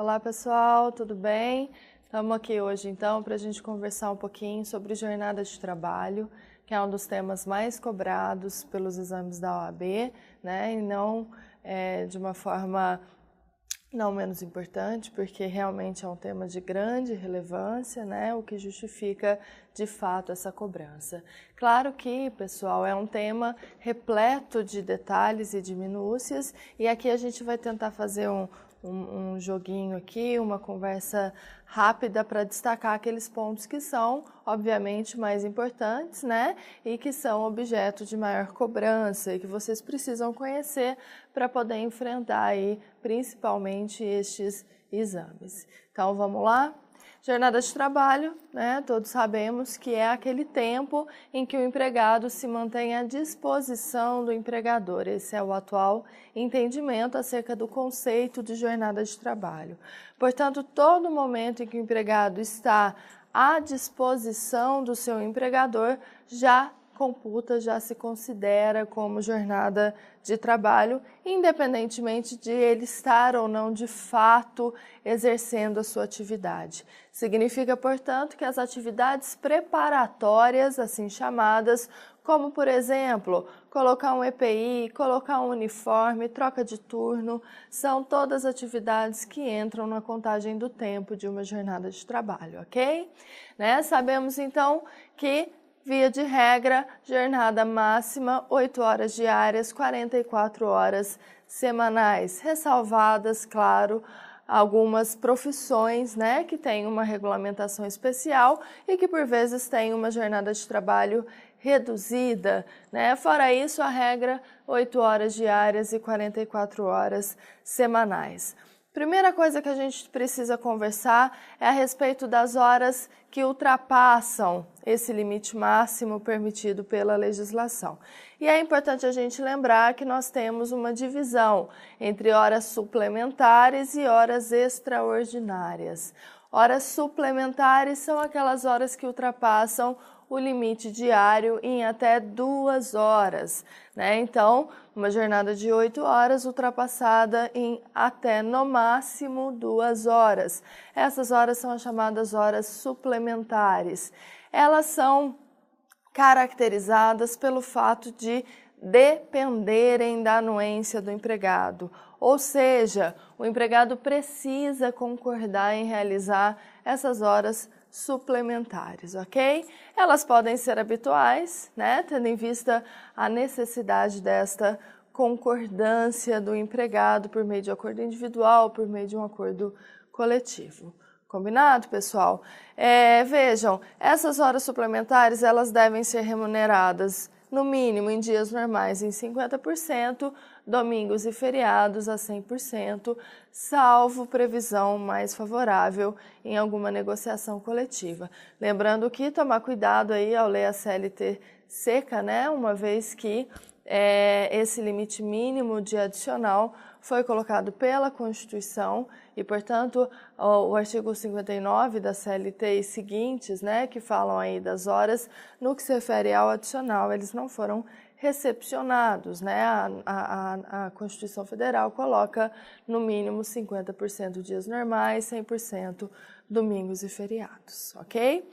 Olá pessoal, tudo bem? Estamos aqui hoje então para a gente conversar um pouquinho sobre jornada de trabalho, que é um dos temas mais cobrados pelos exames da OAB, né? E não de uma forma não menos importante, porque realmente é um tema de grande relevância, né? O que justifica de fato essa cobrança. Claro que, pessoal, é um tema repleto de detalhes e de minúcias, e aqui a gente vai tentar fazer um joguinho aqui, uma conversa rápida para destacar aqueles pontos que são, obviamente, mais importantes, né? E que são objeto de maior cobrança e que vocês precisam conhecer para poder enfrentar aí, principalmente estes exames. Então, vamos lá? Jornada de trabalho, né? Todos sabemos que é aquele tempo em que o empregado se mantém à disposição do empregador. Esse é o atual entendimento acerca do conceito de jornada de trabalho. Portanto, todo momento em que o empregado está à disposição do seu empregador já computa, já se considera como jornada de trabalho, independentemente de ele estar ou não de fato exercendo a sua atividade. Significa, portanto, que as atividades preparatórias, assim chamadas, como por exemplo, colocar um EPI, colocar um uniforme, troca de turno, são todas atividades que entram na contagem do tempo de uma jornada de trabalho, ok? Né? Sabemos então que via de regra, jornada máxima, 8 horas diárias, 44 horas semanais, ressalvadas, claro, algumas profissões, né, que têm uma regulamentação especial e que por vezes têm uma jornada de trabalho reduzida, né? Fora isso, a regra, 8 horas diárias e 44 horas semanais. Primeira coisa que a gente precisa conversar é a respeito das horas que ultrapassam esse limite máximo permitido pela legislação. E é importante a gente lembrar que nós temos uma divisão entre horas suplementares e horas extraordinárias. Horas suplementares são aquelas horas que ultrapassam o limite diário em até 2 horas, né? Então, uma jornada de 8 horas ultrapassada em até, no máximo, 2 horas. Essas horas são as chamadas horas suplementares. Elas são caracterizadas pelo fato de dependerem da anuência do empregado, ou seja, o empregado precisa concordar em realizar essas horas suplementares, ok? Elas podem ser habituais, né, tendo em vista a necessidade desta concordância do empregado por meio de acordo individual, por meio de um acordo coletivo. Combinado, pessoal? Vejam, essas horas suplementares, elas devem ser remuneradas no mínimo em dias normais em 50%, domingos e feriados a 100%, salvo previsão mais favorável em alguma negociação coletiva. Lembrando que tomar cuidado aí ao ler a CLT seca, né? Uma vez que esse limite mínimo de adicional foi colocado pela Constituição e, portanto, o artigo 59 da CLT e seguintes, né, que falam aí das horas, no que se refere ao adicional, eles não foram recepcionados, né? A Constituição Federal coloca no mínimo 50% dias normais, 100% domingos e feriados, ok?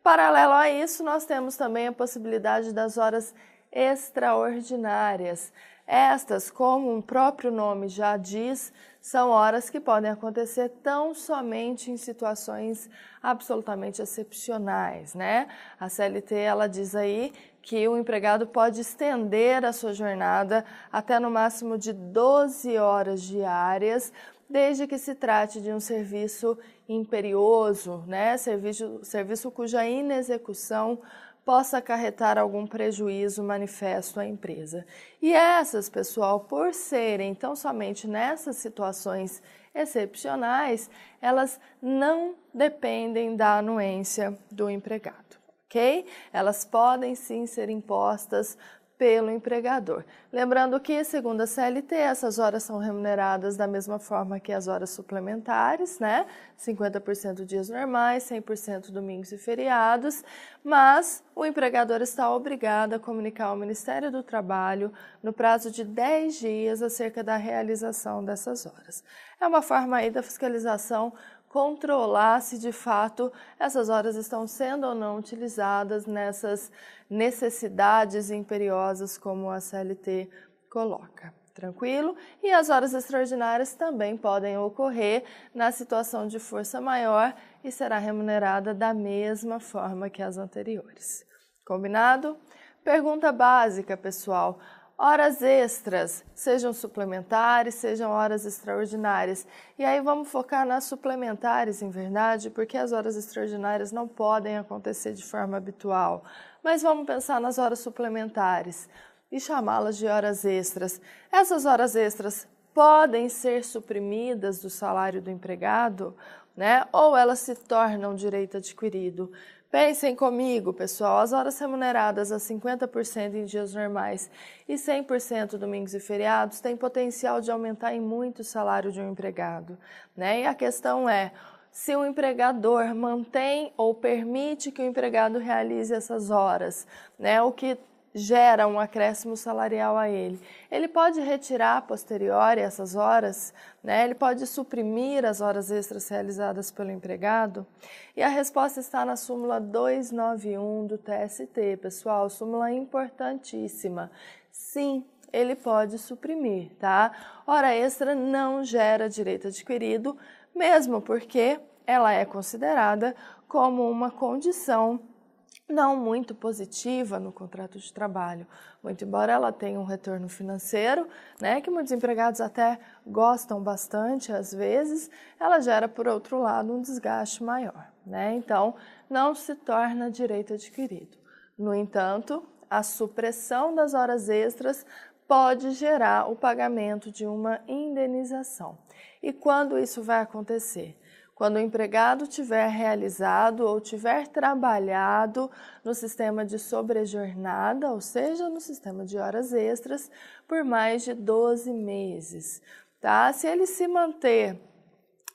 Paralelo a isso, nós temos também a possibilidade das horas extraordinárias. Estas, como o próprio nome já diz, são horas que podem acontecer tão somente em situações absolutamente excepcionais, né? A CLT, ela diz aí que o empregado pode estender a sua jornada até no máximo de 12 horas diárias, desde que se trate de um serviço imperioso, né? Serviço cuja inexecução possa acarretar algum prejuízo manifesto à empresa. E essas, pessoal, por serem tão somente nessas situações excepcionais, elas não dependem da anuência do empregado, ok? Elas podem sim ser impostas pelo empregador. Lembrando que, segundo a CLT, essas horas são remuneradas da mesma forma que as horas suplementares, né? 50% dias normais, 100% domingos e feriados, mas o empregador está obrigado a comunicar ao Ministério do Trabalho no prazo de 10 dias acerca da realização dessas horas. É uma forma aí da fiscalização controlar se de fato essas horas estão sendo ou não utilizadas nessas necessidades imperiosas como a CLT coloca. Tranquilo? E as horas extraordinárias também podem ocorrer na situação de força maior e será remunerada da mesma forma que as anteriores. Combinado? Pergunta básica, pessoal. Horas extras, sejam suplementares, sejam horas extraordinárias. E aí vamos focar nas suplementares, em verdade, porque as horas extraordinárias não podem acontecer de forma habitual. Mas vamos pensar nas horas suplementares e chamá-las de horas extras. Essas horas extras podem ser suprimidas do salário do empregado, né? Ou elas se tornam direito adquirido. Pensem comigo, pessoal, as horas remuneradas a 50% em dias normais e 100% domingos e feriados têm potencial de aumentar em muito o salário de um empregado, né? E a questão é, se o empregador mantém ou permite que o empregado realize essas horas, né? O que gera um acréscimo salarial a ele. Ele pode retirar a posteriori essas horas, né? Ele pode suprimir as horas extras realizadas pelo empregado? E a resposta está na súmula 291 do TST, pessoal, súmula importantíssima. Sim, ele pode suprimir, tá? Hora extra não gera direito adquirido, mesmo porque ela é considerada como uma condição não muito positiva no contrato de trabalho, muito embora ela tenha um retorno financeiro, né, que muitos empregados até gostam bastante às vezes, ela gera, por outro lado, um desgaste maior, né? Então, não se torna direito adquirido. No entanto, a supressão das horas extras pode gerar o pagamento de uma indenização. E quando isso vai acontecer? Quando o empregado tiver realizado ou tiver trabalhado no sistema de sobrejornada, ou seja, no sistema de horas extras, por mais de 12 meses. Tá? Se ele se manter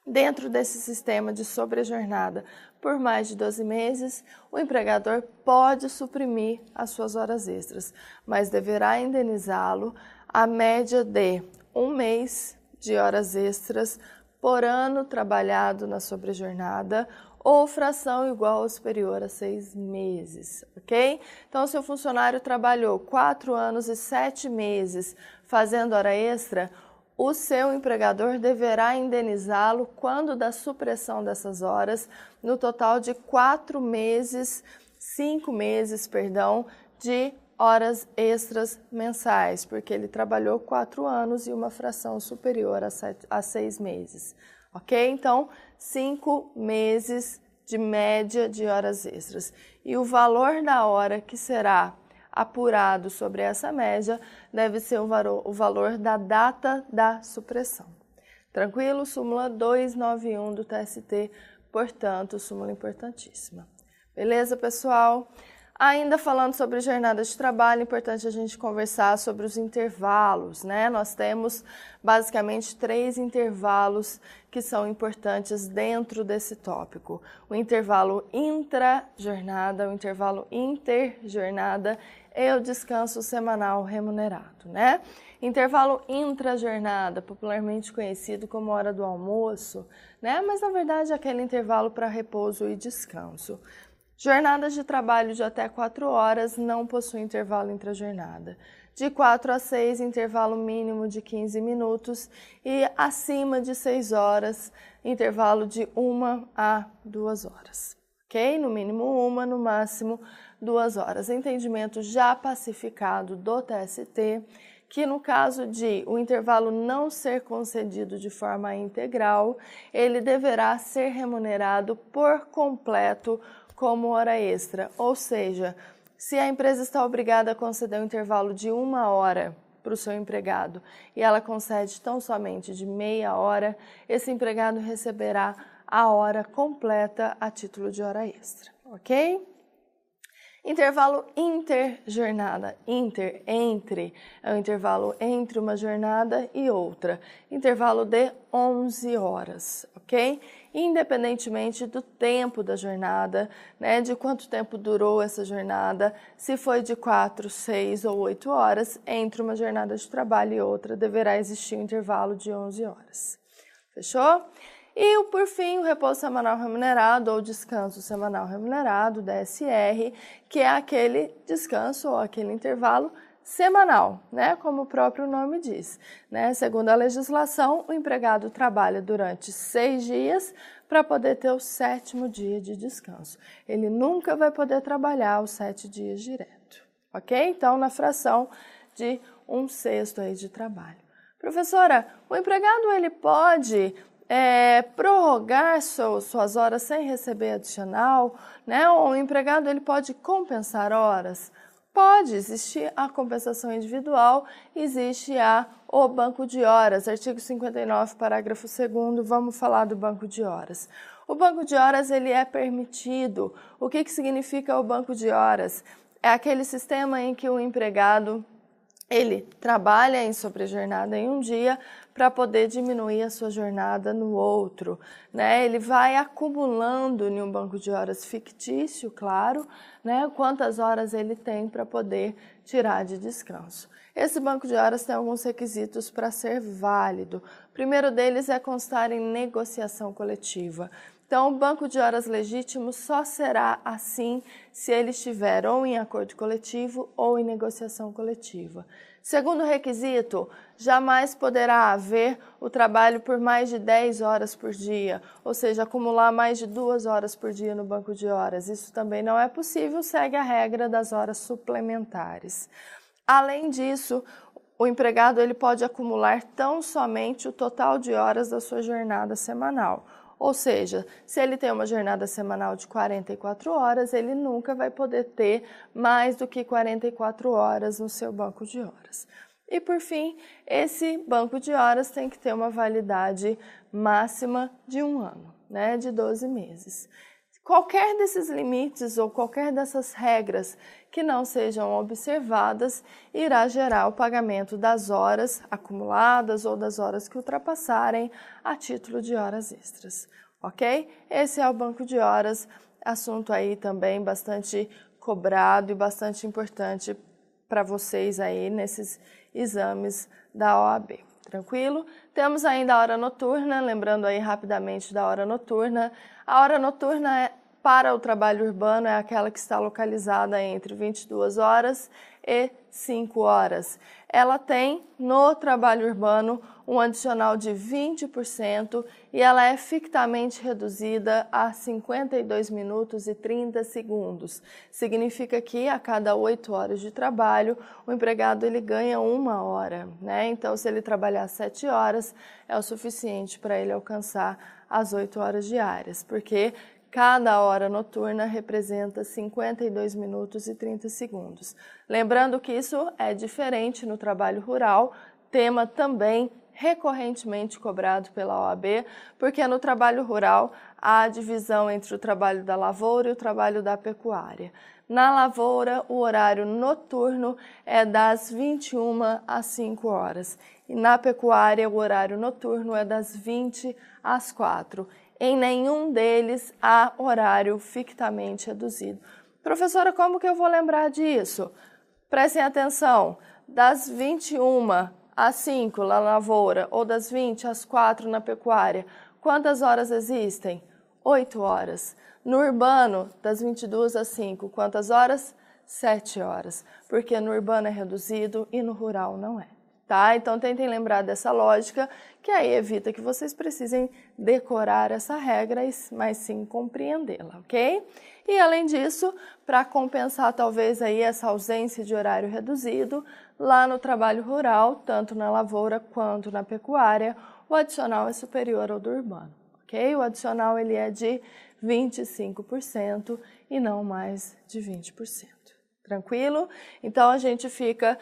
dentro desse sistema de sobrejornada por mais de 12 meses, o empregador pode suprimir as suas horas extras, mas deverá indenizá-lo a média de 1 mês de horas extras por ano trabalhado na sobrejornada ou fração igual ou superior a 6 meses, ok? Então, se o funcionário trabalhou 4 anos e 7 meses fazendo hora extra, o seu empregador deverá indenizá-lo quando da supressão dessas horas, no total de 5 meses, de horas extras mensais, porque ele trabalhou 4 anos e uma fração superior a 6 meses, ok? Então, 5 meses de média de horas extras. E o valor da hora que será apurado sobre essa média deve ser o valor da data da supressão. Tranquilo? Súmula 291 do TST, portanto, súmula importantíssima. Beleza, pessoal? Ainda falando sobre jornada de trabalho, é importante a gente conversar sobre os intervalos, né? Nós temos basicamente 3 intervalos que são importantes dentro desse tópico. O intervalo intra-jornada, o intervalo interjornada e o descanso semanal remunerado, né? Intervalo intra-jornada, popularmente conhecido como hora do almoço, né? Mas na verdade é aquele intervalo para repouso e descanso. Jornadas de trabalho de até 4 horas não possuem intervalo intra-jornada. De 4 a 6, intervalo mínimo de 15 minutos e acima de 6 horas, intervalo de 1 a 2 horas. Ok? No mínimo 1, no máximo 2 horas. Entendimento já pacificado do TST, que no caso de o intervalo não ser concedido de forma integral, ele deverá ser remunerado por completo como hora extra, ou seja, se a empresa está obrigada a conceder um intervalo de 1 hora para o seu empregado e ela concede tão somente de meia hora, esse empregado receberá a hora completa a título de hora extra, ok? Intervalo interjornada, entre, é o intervalo entre uma jornada e outra. Intervalo de 11 horas, ok? Independentemente do tempo da jornada, né, de quanto tempo durou essa jornada, se foi de 4, 6 ou 8 horas, entre uma jornada de trabalho e outra, deverá existir um intervalo de 11 horas. Fechou? E, por fim, o repouso semanal remunerado ou descanso semanal remunerado, DSR, que é aquele descanso ou aquele intervalo semanal, né? Como o próprio nome diz, né? Segundo a legislação, o empregado trabalha durante 6 dias para poder ter o 7º dia de descanso. Ele nunca vai poder trabalhar os 7 dias direto, ok? Então, na fração de 1/6 aí de trabalho. Professora, o empregado ele pode prorrogar suas horas sem receber adicional, né? Ou o empregado ele pode compensar horas? Pode existir a compensação individual, existe o banco de horas, artigo 59, parágrafo 2º, vamos falar do banco de horas. O banco de horas ele é permitido. O que significa o banco de horas? É aquele sistema em que o empregado ele trabalha em sobrejornada em um dia para poder diminuir a sua jornada no outro, né? Ele vai acumulando em um banco de horas fictício, claro, né? Quantas horas ele tem para poder tirar de descanso. Esse banco de horas tem alguns requisitos para ser válido. O primeiro deles é constar em negociação coletiva. Então, o banco de horas legítimo só será assim se ele estiver ou em acordo coletivo ou em negociação coletiva. Segundo requisito, jamais poderá haver o trabalho por mais de 10 horas por dia, ou seja, acumular mais de 2 horas por dia no banco de horas. Isso também não é possível, segue a regra das horas suplementares. Além disso, o empregado ele pode acumular tão somente o total de horas da sua jornada semanal. Ou seja, se ele tem uma jornada semanal de 44 horas, ele nunca vai poder ter mais do que 44 horas no seu banco de horas. E, por fim, esse banco de horas tem que ter uma validade máxima de 1 ano, né, de 12 meses. Qualquer desses limites ou qualquer dessas regras que não sejam observadas irá gerar o pagamento das horas acumuladas ou das horas que ultrapassarem a título de horas extras, ok? Esse é o banco de horas, assunto aí também bastante cobrado e bastante importante para vocês aí nesses exames da OAB. Tranquilo? Temos ainda a hora noturna, lembrando aí rapidamente da hora noturna. A hora noturna para o trabalho urbano é aquela que está localizada entre 22 horas e 5 horas. Ela tem, no trabalho urbano, um adicional de 20% e ela é fictamente reduzida a 52 minutos e 30 segundos. Significa que a cada 8 horas de trabalho, o empregado ele ganha 1 hora, né? Então, se ele trabalhar 7 horas, é o suficiente para ele alcançar as 8 horas diárias, porque cada hora noturna representa 52 minutos e 30 segundos. Lembrando que isso é diferente no trabalho rural, tema também recorrentemente cobrado pela OAB, porque no trabalho rural há a divisão entre o trabalho da lavoura e o trabalho da pecuária. Na lavoura, o horário noturno é das 21 às 5 horas e na pecuária, o horário noturno é das 20 às 4. Em nenhum deles há horário fictamente reduzido. Professora, como que eu vou lembrar disso? Prestem atenção, das 21 às 5 na lavoura ou das 20 às 4 na pecuária, quantas horas existem? 8 horas. No urbano, das 22 às 5, quantas horas? 7 horas, porque no urbano é reduzido e no rural não é. Tá? Então, tentem lembrar dessa lógica, que aí evita que vocês precisem decorar essa regra, mas sim compreendê-la, ok? E, além disso, para compensar talvez aí essa ausência de horário reduzido, lá no trabalho rural, tanto na lavoura quanto na pecuária, o adicional é superior ao do urbano, ok? O adicional ele é de 25% e não mais de 20%. Tranquilo? Então, a gente fica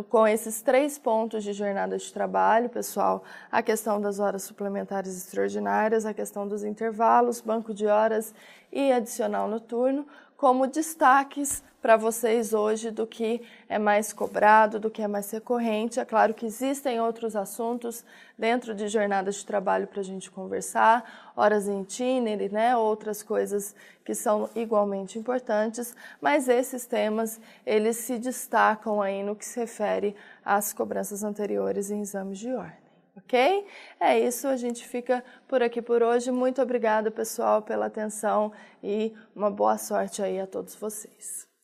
com esses 3 pontos de jornada de trabalho, pessoal, a questão das horas suplementares extraordinárias, a questão dos intervalos, banco de horas e adicional noturno como destaques para vocês hoje do que é mais cobrado, do que é mais recorrente. É claro que existem outros assuntos dentro de jornadas de trabalho para a gente conversar, horas em itinerário, né, outras coisas que são igualmente importantes, mas esses temas, eles se destacam aí no que se refere às cobranças anteriores em exames de ordem. Ok? É isso, a gente fica por aqui por hoje. Muito obrigada, pessoal, pela atenção e uma boa sorte aí a todos vocês.